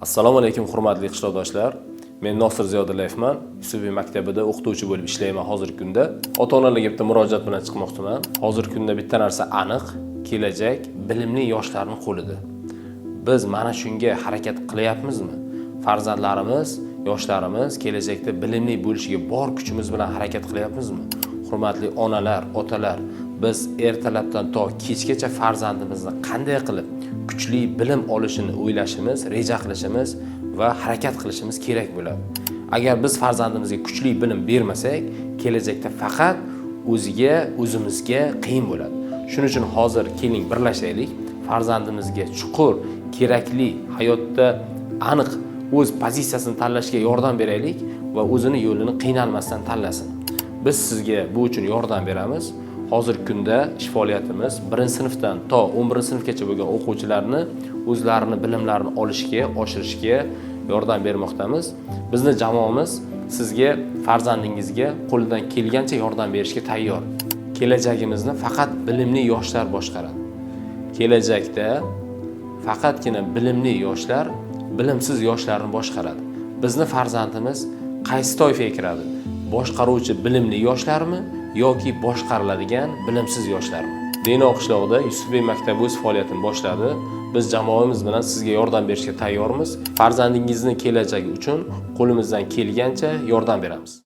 Assalomu alaykum hurmatli qishloqdoshlar. Men Nosir Ziyodulayevman. Yusufiy maktabida o'qituvchi bo'lib ishlayman hozirgi kunda. Ota-onalarga bitta murojaat bilan chiqmoqchiman. Hozirgi kunda bitta narsa aniq, kelajak bilimli yoshlarning qo'lida. Biz mana shunga harakat qilyapmizmi? Farzandlarimiz, yoshlarimiz kelajakda bilimli bo'lishiga bor kuchimiz bilan harakat qilyapmizmi? Hurmatli onalar, otalar, biz ertalabdan to kechgacha farzandimizni qanday qilib kuchli bilim olishini o'ylashimiz, reja qilishimiz va harakat qilishimiz kerak bo'ladi. Agar biz farzandimizga kuchli bilim bermasak, kelajakda faqat o'zimizga qiyin bo'ladi. Shuning uchun hozir keling birlashaylik, farzandimizga chuqur, kerakli, hayotda aniq o'z pozitsiyasini tanlashga yordam beraylik va o'zini yo'lini qiynalmasdan tanlasin. Biz sizga bu uchun yordam beramiz. Hozirgi kunda ish faoliyatimiz 1-sinfdan to 11-sinfgacha bo'lgan o'quvchilarni o'zlarini bilimlarini olishga, oshirishga yordam bermoqdamiz. Bizning jamoamiz sizga, farzandingizga qo'lidan kelgancha yordam berishga tayyor. Kelajagimizni faqat bilimli yoshlar boshqaradi. Kelajakda faqatgina bilimli yoshlar bilimsiz yoshlarni boshqaradi. Bizning farzandimiz qaysi toifaga kiradi? Boshqaruvchi bilimli yoshlarmi yoki boshqariladigan bilimsiz yoshlarmi? Denoq qishlog'ida Yusufiy maktabi o'z faoliyatini boshladi. Biz jamoamiz bilan sizga yordam berishga tayyormiz. Farzandingizning kelajagi uchun qo'limizdan kelgancha yordam beramiz.